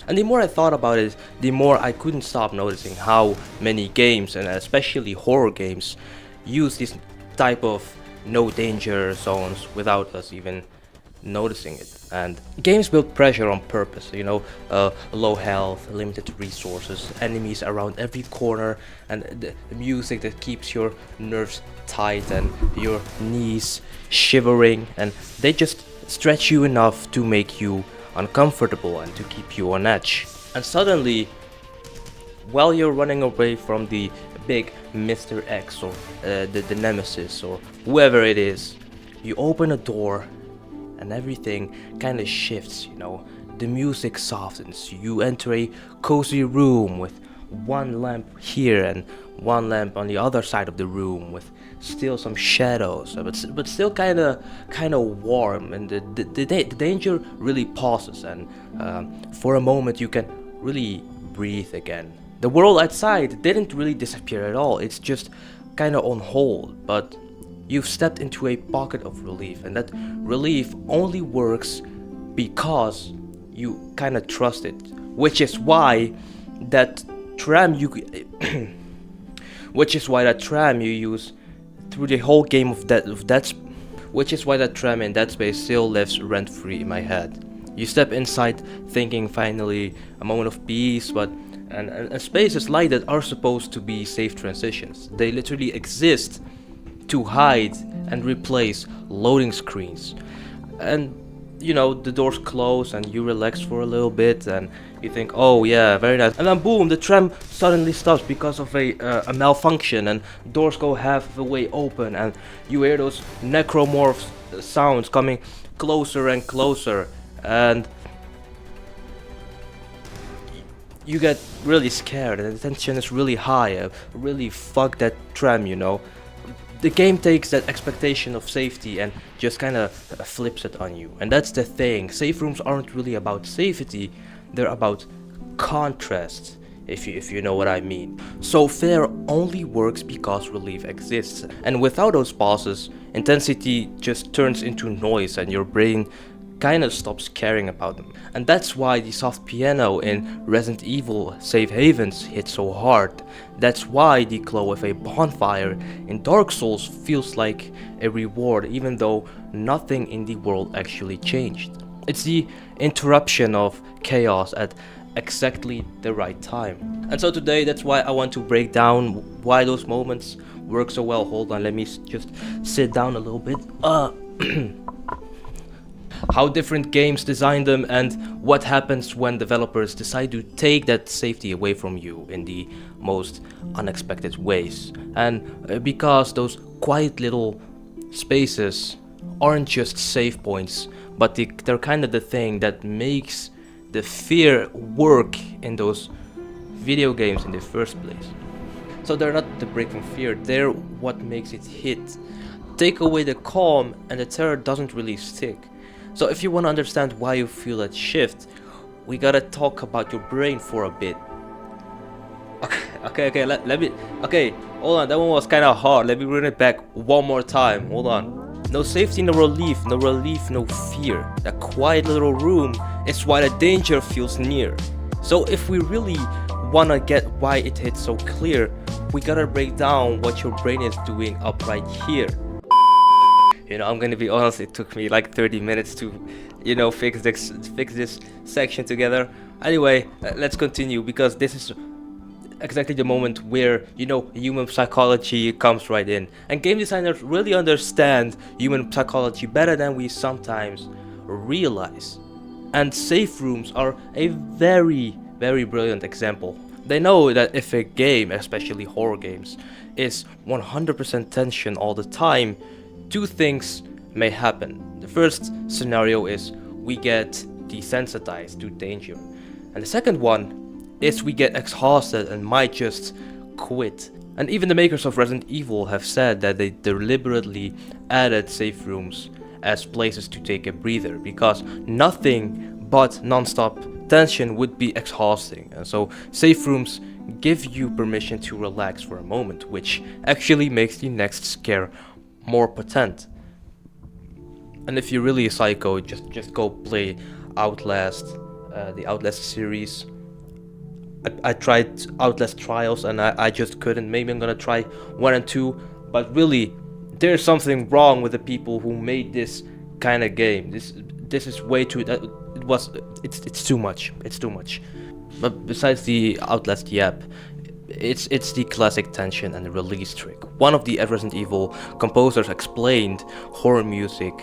And the more I thought about it, the more I couldn't stop noticing how many games, and especially horror games, use this type of no danger zones without us even noticing it. And games build pressure on purpose, low health, limited resources, enemies around every corner, and the music that keeps your nerves tight and your knees shivering, and they just stretch you enough to make you uncomfortable and to keep you on edge. And suddenly, while you're running away from the big Mr. X or the Nemesis or whoever it is, you open a door and everything kind of shifts, The music softens. You enter a cozy room with one lamp here and one lamp on the other side of the room with still some shadows, but still kind of warm, and the danger really pauses, and for a moment you can really breathe again. The world outside didn't really disappear at all. It's just kind of on hold, but you've stepped into a pocket of relief, and that relief only works because you kind of trust it, which is why that tram you use through the whole game which is why that tram in Dead Space still lives rent-free in my head. You step inside thinking finally a moment of peace, but and spaces like that are supposed to be safe transitions. They literally exist to hide and replace loading screens. And the doors close and you relax for a little bit and you think, oh yeah, very nice, and then boom, the tram suddenly stops because of a malfunction, and doors go half the way open, and you hear those necromorph sounds coming closer and closer, and you get really scared and the tension is really high. Really fuck that tram, The game takes that expectation of safety and just kind of flips it on you. And that's the thing. Safe rooms aren't really about safety, they're about contrast, if you know what I mean. So fear only works because relief exists. And without those pauses, intensity just turns into noise and your brain kind of stops caring about them. And that's why the soft piano in Resident Evil safe havens hit so hard. That's why the glow of a bonfire in Dark Souls feels like a reward, even though nothing in the world actually changed. It's the interruption of chaos at exactly the right time. And so today, that's why I want to break down why those moments work so well. Hold on, let me just sit down a little bit. How different games design them, and what happens when developers decide to take that safety away from you in the most unexpected ways. And because those quiet little spaces aren't just save points, but they're kind of the thing that makes the fear work in those video games in the first place. So they're not the break from fear, they're what makes it hit. Take away the calm and the terror doesn't really stick. So if you want to understand why you feel that shift, we gotta talk about your brain for a bit. Okay, hold on, that one was kind of hard. Let me bring it back one more time. Hold on. No safety, no relief, no fear. That quiet little room is why the danger feels near. So if we really wanna get why it hits so clear, we gotta break down what your brain is doing up right here. I'm gonna be honest, it took me like 30 minutes to, fix this section together. Anyway, let's continue, because this is exactly the moment where, human psychology comes right in. And game designers really understand human psychology better than we sometimes realize. And safe rooms are a very, very brilliant example. They know that if a game, especially horror games, is 100% tension all the time, two things may happen. The first scenario is we get desensitized to danger. And the second one is we get exhausted and might just quit. And even the makers of Resident Evil have said that they deliberately added safe rooms as places to take a breather, because nothing but non-stop tension would be exhausting. And so safe rooms give you permission to relax for a moment, which actually makes the next scare more potent. And if you're really a psycho, just go play Outlast, the Outlast series. I tried Outlast Trials and I just couldn't. Maybe I'm gonna try 1 and 2, but really, there's something wrong with the people who made this kind of game. This is way too. It's too much. It's too much. But besides the Outlast yap, it's the classic tension and the release trick. One of the Resident Evil composers explained horror music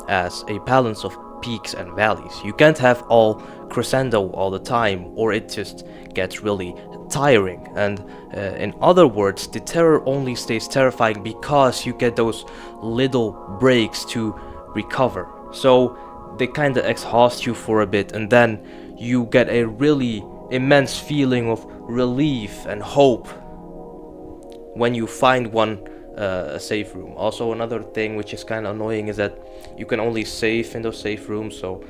as a balance of peaks and valleys. You can't have all crescendo all the time, or it just gets really tiring. And in other words, the terror only stays terrifying because you get those little breaks to recover. So they kind of exhaust you for a bit, and then you get a really immense feeling of relief and hope when you find one safe room. Also, another thing which is kind of annoying is that you can only save in those safe rooms. So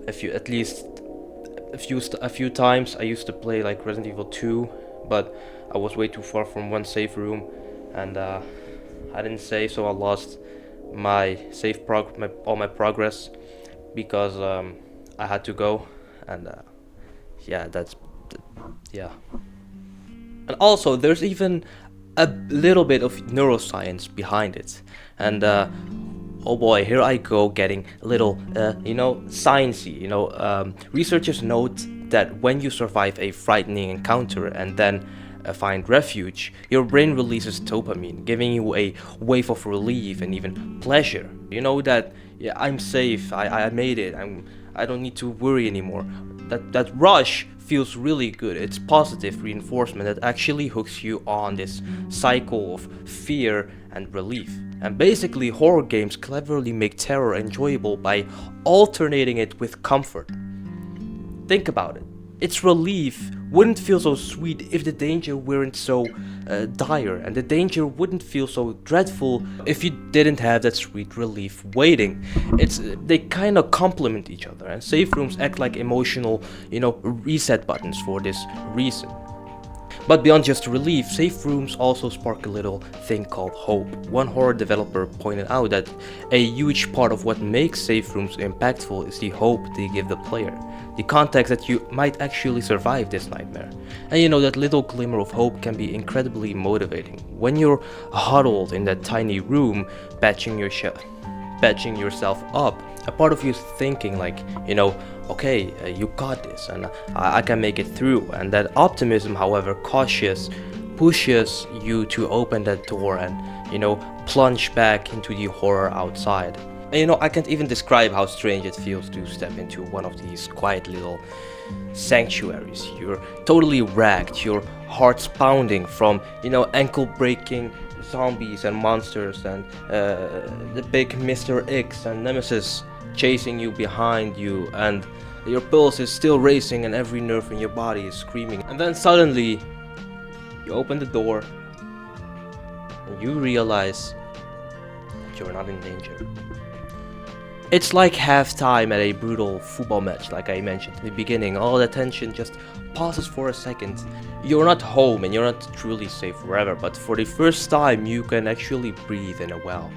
if you at least a few times I used to play like Resident Evil 2, but I was way too far from one safe room, and I didn't save, so I lost my all my progress because I had to go, and yeah, yeah. And also, there's even a little bit of neuroscience behind it, and oh boy, here I go getting a little, sciencey. Researchers note that when you survive a frightening encounter and then find refuge, your brain releases dopamine, giving you a wave of relief and even pleasure. You know that, yeah, I'm safe, I made it, I don't need to worry anymore. That rush feels really good. It's positive reinforcement that actually hooks you on this cycle of fear and relief. And basically, horror games cleverly make terror enjoyable by alternating it with comfort. Think about it. Its relief wouldn't feel so sweet if the danger weren't so dire, and the danger wouldn't feel so dreadful if you didn't have that sweet relief waiting. They kind of complement each other, and safe rooms act like emotional, reset buttons for this reason. But beyond just relief, safe rooms also spark a little thing called hope. One horror developer pointed out that a huge part of what makes safe rooms impactful is the hope they give the player. The context that you might actually survive this nightmare. And that little glimmer of hope can be incredibly motivating. When you're huddled in that tiny room, patching yourself up, a part of you is thinking like, okay, you got this, and I can make it through. And that optimism, however cautious, pushes you to open that door and, plunge back into the horror outside. And I can't even describe how strange it feels to step into one of these quiet little sanctuaries. You're totally racked, your heart's pounding from, ankle-breaking zombies and monsters, and the big Mr. X and Nemesis chasing you behind you, and your pulse is still racing and every nerve in your body is screaming. And then suddenly, you open the door and you realize that you're not in danger. It's like halftime at a brutal football match, like I mentioned in the beginning. All the tension just pauses for a second. You're not home and you're not truly safe forever, but for the first time you can actually breathe in a well.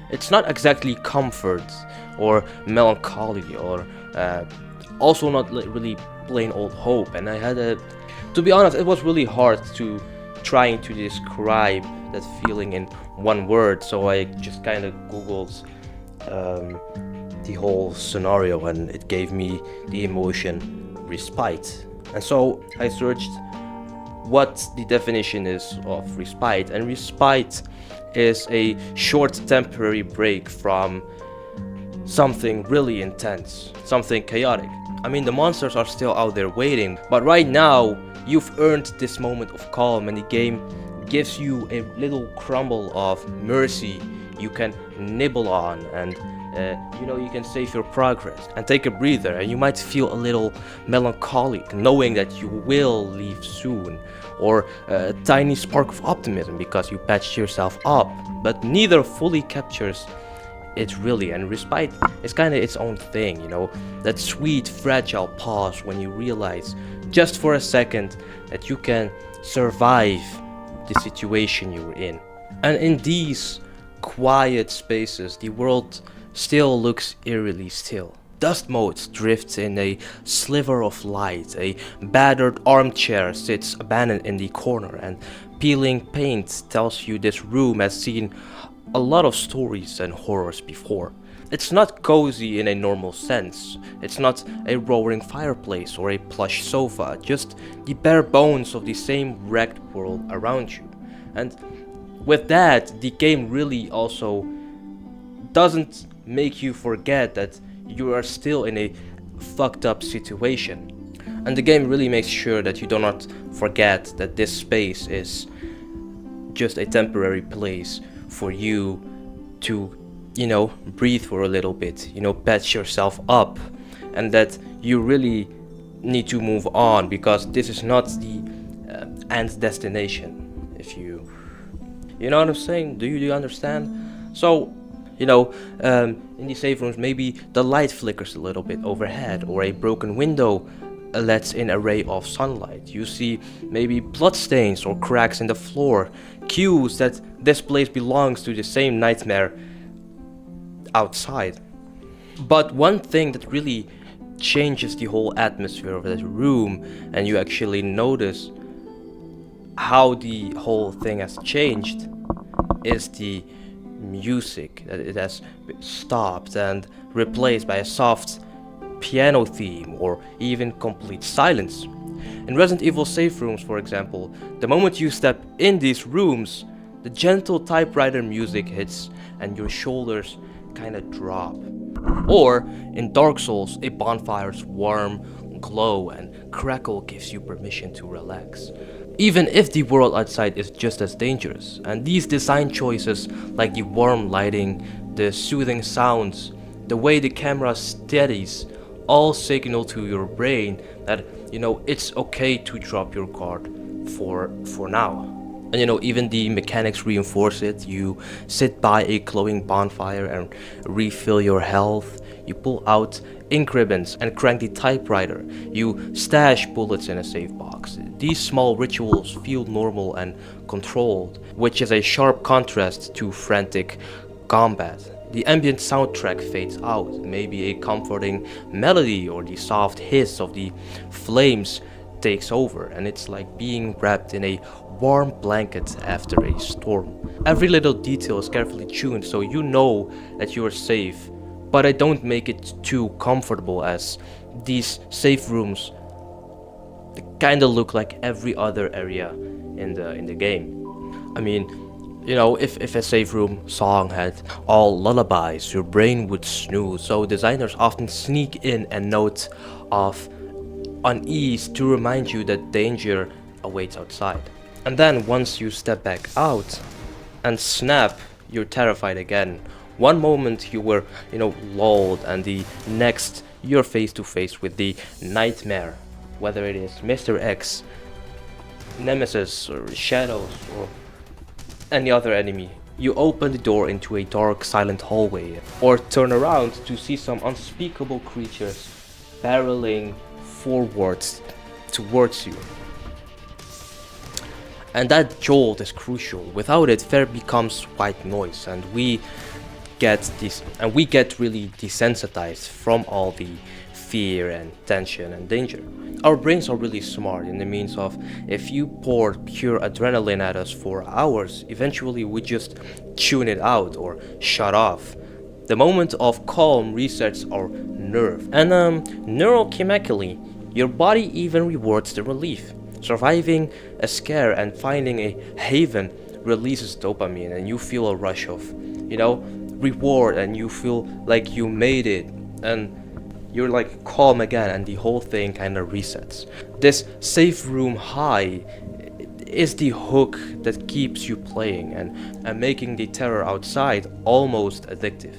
It's not exactly comfort or melancholy, or also not really plain old hope. And to be honest, it was really hard to trying to describe that feeling in one word, so I just kind of googled the whole scenario, and it gave me the emotion respite. And so I searched what the definition is of respite, and respite is a short temporary break from something really intense, something chaotic. I mean, the monsters are still out there waiting, but right now you've earned this moment of calm, and the game gives you a little crumble of mercy you can nibble on, and you can save your progress and take a breather. And you might feel a little melancholic knowing that you will leave soon, or a tiny spark of optimism because you patched yourself up, but neither fully captures it really. And respite is kind of its own thing, that sweet fragile pause when you realize just for a second that you can survive the situation you're in. And in these quiet spaces, the world still looks eerily still. dust motes drift in a sliver of light, a battered armchair sits abandoned in the corner, and peeling paint tells you this room has seen a lot of stories and horrors before. It's not cozy in a normal sense. It's not a roaring fireplace or a plush sofa, just the bare bones of the same wrecked world around you. And with that, the game really also doesn't make you forget that you are still in a fucked up situation. And the game really makes sure that you do not forget that this space is just a temporary place for you to, breathe for a little bit, patch yourself up, and that you really need to move on because this is not the end destination. If you know what I'm saying? Do you understand? So, in the safe rooms, maybe the light flickers a little bit overhead, or a broken window lets in a ray of sunlight. You see maybe bloodstains or cracks in the floor, cues that this place belongs to the same nightmare outside. But one thing that really changes the whole atmosphere of that room, and you actually notice how the whole thing has changed, is the music. That it has stopped and replaced by a soft piano theme or even complete silence. In Resident Evil safe rooms, for example, the moment you step in these rooms, the gentle typewriter music hits and your shoulders kind of drop. Or in Dark Souls, a bonfire's warm glow and crackle gives you permission to relax, even if the world outside is just as dangerous. And these design choices, like the warm lighting, the soothing sounds, the way the camera steadies, all signal to your brain that it's okay to drop your guard for now. And even the mechanics reinforce it. You sit by a glowing bonfire and refill your health. You pull out ink ribbons and crank the typewriter. You stash bullets in a safe box. These small rituals feel normal and controlled, which is a sharp contrast to frantic combat. The ambient soundtrack fades out, maybe a comforting melody or the soft hiss of the flames takes over, and it's like being wrapped in a warm blanket after a storm. Every little detail is carefully tuned so you know that you are safe, but I don't make it too comfortable, as these safe rooms kinda look like every other area in the game. I mean, if a safe room song had all lullabies, your brain would snooze, so designers often sneak in a note of unease to remind you that danger awaits outside. And then once you step back out and snap, you're terrified again. One moment you were, lulled, and the next you're face to face with the nightmare, whether it is Mr. X, Nemesis, or Shadows, or any other enemy. You open the door into a dark, silent hallway, or turn around to see some unspeakable creatures barreling forwards towards you. And that jolt is crucial. Without it, fear becomes white noise, and we get really desensitized from all the fear and tension and danger. Our brains are really smart in the means of, if you pour pure adrenaline at us for hours, eventually we just tune it out or shut off. The moment of calm resets our nerve. And neurochemically, your body even rewards the relief. Surviving a scare and finding a haven releases dopamine, and you feel a rush of, reward, and you feel like you made it, and you're like calm again, and the whole thing kind of resets. This safe room high is the hook that keeps you playing and making the terror outside almost addictive.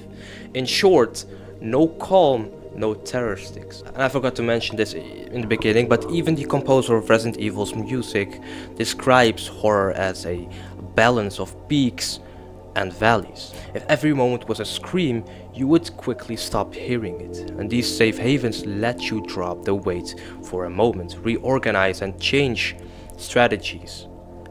In short, no calm, no terror sticks. And I forgot to mention this in the beginning, but even the composer of Resident Evil's music describes horror as a balance of peaks and valleys. If every moment was a scream, you would quickly stop hearing it. And these safe havens let you drop the weight for a moment, reorganize and change strategies.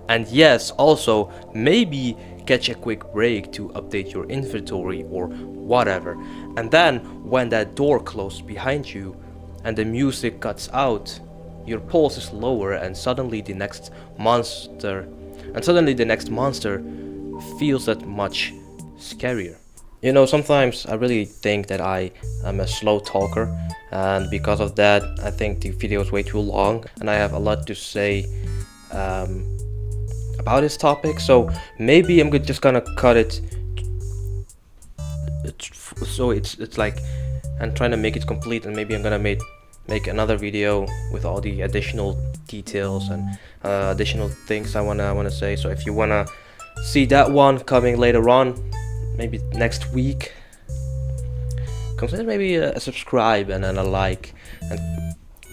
And yes, also maybe catch a quick break to update your inventory or whatever. And then when that door closes behind you and the music cuts out, your pulse is lower, and suddenly the next monster feels that much scarier. You know, sometimes I really think that I am a slow talker, and because of that I think the video is way too long and I have a lot to say about this topic, so maybe I'm just gonna cut it so it's like I'm trying to make it complete, and maybe I'm gonna make another video with all the additional details and additional things I wanna say. So if you wanna see that one coming later on, maybe next week, consider maybe a subscribe and then a like, and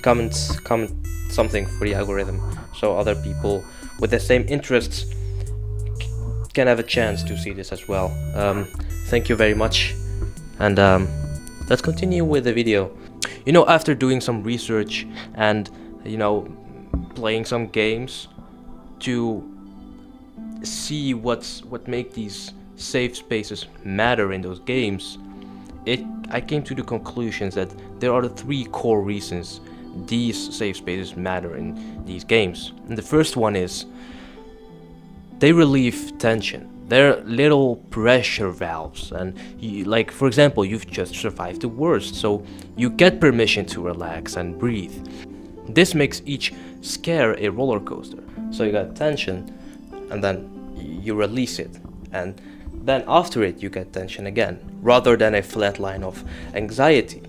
comment something for the algorithm so other people with the same interests can have a chance to see this as well. Thank you very much, and let's continue with the video. You know, after doing some research and, you know, playing some games to see what make these safe spaces matter in those games, I came to the conclusions that there are the three core reasons these safe spaces matter in these games. And the first one is they relieve tension. They're little pressure valves, and like, for example, you've just survived the worst, so you get permission to relax and breathe. This makes each scare a roller coaster. So you got tension, and then you release it, and then after it you get tension again, rather than a flat line of anxiety.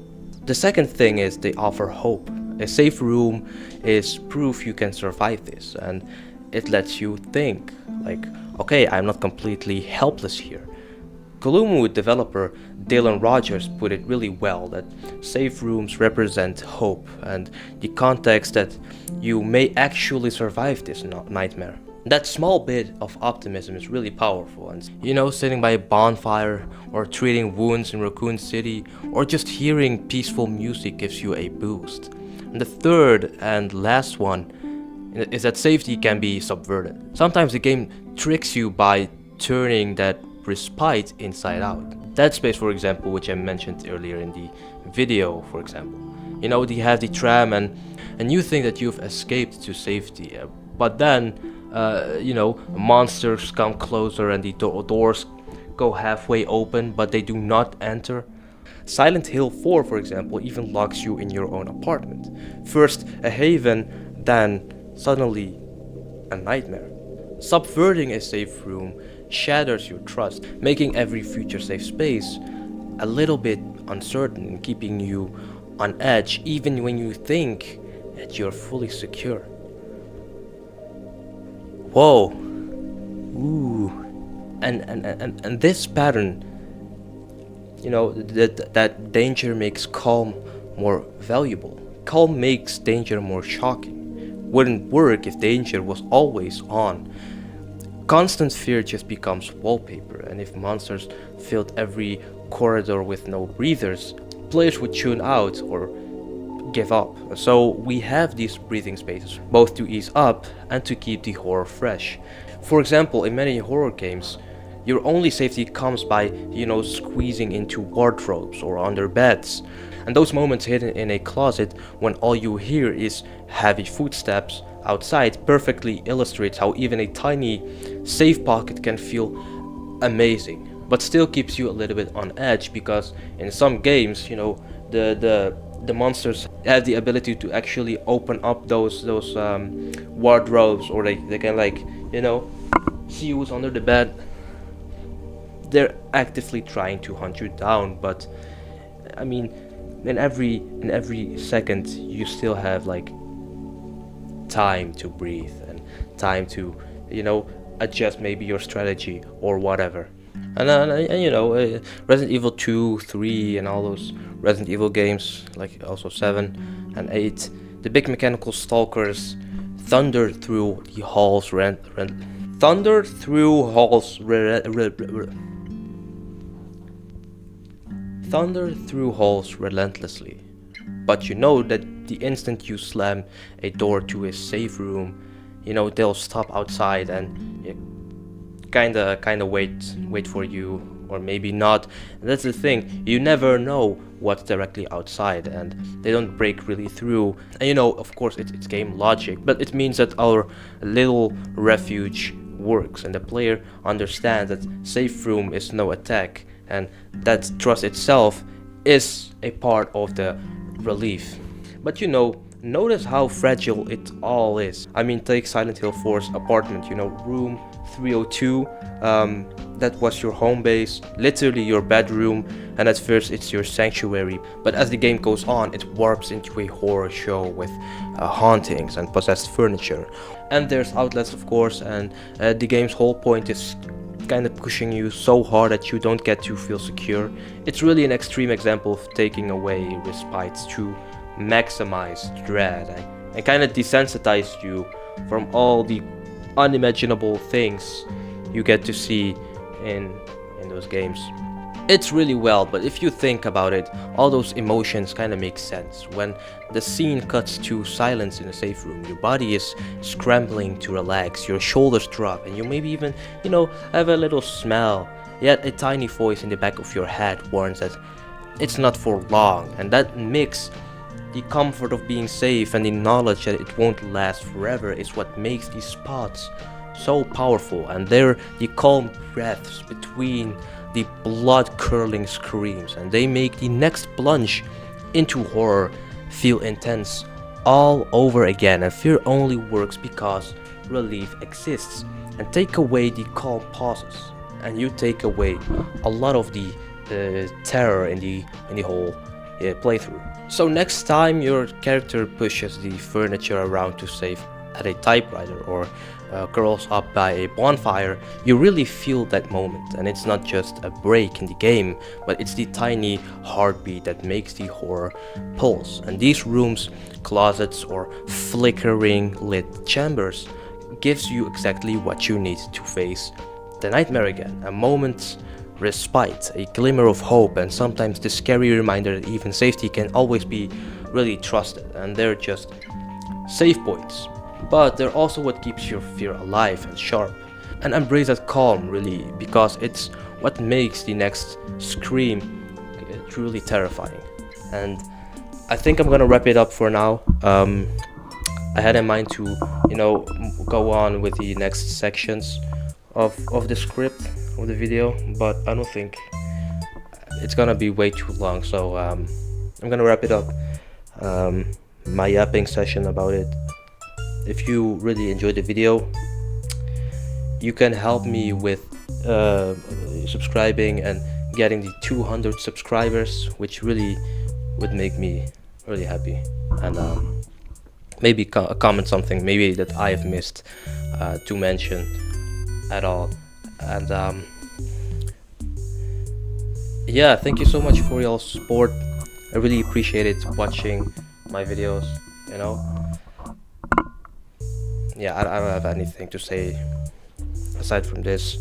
The second thing is they offer hope. A safe room is proof you can survive this, and it lets you think, like, okay, I'm not completely helpless here. Gloomwood developer Dylan Rogers put it really well, that safe rooms represent hope and the context that you may actually survive this nightmare. That small bit of optimism is really powerful, and you know, sitting by a bonfire or treating wounds in Raccoon City or just hearing peaceful music gives you a boost. And the third and last one is that safety can be subverted. Sometimes the game tricks you by turning that respite inside out. Dead Space, for example, which I mentioned earlier in the video, for example. You know, you have the tram and you think that you've escaped to safety, but then, you know, monsters come closer and the doors go halfway open, but they do not enter. Silent Hill 4, for example, even locks you in your own apartment. First a haven, then suddenly a nightmare. Subverting a safe room shatters your trust, making every future safe space a little bit uncertain and keeping you on edge even when you think that you're fully secure. Whoa. Ooh. And this pattern, you know, that danger makes calm more valuable. Calm makes danger more shocking. Wouldn't work if danger was always on. Constant fear just becomes wallpaper, and if monsters filled every corridor with no breathers, players would tune out or give up. So we have these breathing spaces, both to ease up and to keep the horror fresh. For example, in many horror games, your only safety comes by, you know, squeezing into wardrobes or under beds. And those moments hidden in a closet when all you hear is heavy footsteps outside perfectly illustrates how even a tiny safe pocket can feel amazing, but still keeps you a little bit on edge, because in some games, you know, the monsters have the ability to actually open up those wardrobes, or they can, like, you know, see who's under the bed. They're actively trying to hunt you down, but I mean, in every second you still have like time to breathe and time to, you know, adjust maybe your strategy or whatever. And you know, Resident Evil 2, 3 and all those Resident Evil games, like also 7 and 8, the big mechanical stalkers thunder through the halls relentlessly. But you know that the instant you slam a door to a safe room, you know, they'll stop outside and kinda wait for you or maybe not. And that's the thing, you never know what's directly outside, and they don't break really through. And you know, of course, it's game logic, but it means that our little refuge works, and the player understands that safe room is no attack, and that trust itself is a part of the relief. But you know, notice how fragile it all is. I mean, take Silent Hill 4's apartment, you know, room 302. That was your home base, literally your bedroom, and at first it's your sanctuary. But as the game goes on, it warps into a horror show with hauntings and possessed furniture. And there's Outlast, of course, and the game's whole point is kind of pushing you so hard that you don't get to feel secure. It's really an extreme example of taking away respite to maximize dread and kind of desensitize you from all the unimaginable things you get to see in those games. It's really well, but if you think about it, all those emotions kind of make sense. When the scene cuts to silence in a safe room, your body is scrambling to relax, your shoulders drop, and you maybe even, you know, have a little smell. Yet a tiny voice in the back of your head warns that it's not for long, and that mix, the comfort of being safe and the knowledge that it won't last forever, is what makes these spots so powerful. And they're the calm breaths between the blood-curdling screams, and they make the next plunge into horror feel intense all over again. And fear only works because relief exists. And take away the calm pauses, and you take away a lot of the terror in the whole playthrough. So next time your character pushes the furniture around to save at a typewriter or curls up by a bonfire, you really feel that moment. And it's not just a break in the game, but it's the tiny heartbeat that makes the horror pulse. And these rooms, closets, or flickering lit chambers gives you exactly what you need to face the nightmare again. A moment's respite, a glimmer of hope, and sometimes the scary reminder that even safety can always be really trusted. And they're just save points, but they're also what keeps your fear alive and sharp. And embrace that calm, really, because it's what makes the next scream truly terrifying. And I think I'm gonna wrap it up for now. I had in mind to, you know, go on with the next sections of the script of the video, but I don't think it's gonna be way too long, so I'm gonna wrap it up. My yapping session about it. If you really enjoyed the video, you can help me with subscribing and getting the 200 subscribers, which really would make me really happy. And maybe comment something maybe that I have missed to mention at all. And yeah, thank you so much for your support. I really appreciate it watching my videos, you know. Yeah, I don't have anything to say aside from this.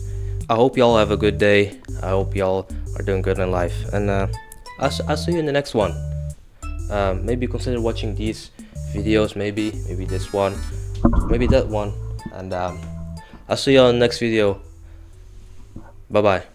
I hope y'all have a good day. I hope y'all are doing good in life, and I'll see you in the next one. Maybe consider watching these videos, maybe this one, maybe that one, and I'll see you on the next video. Bye bye.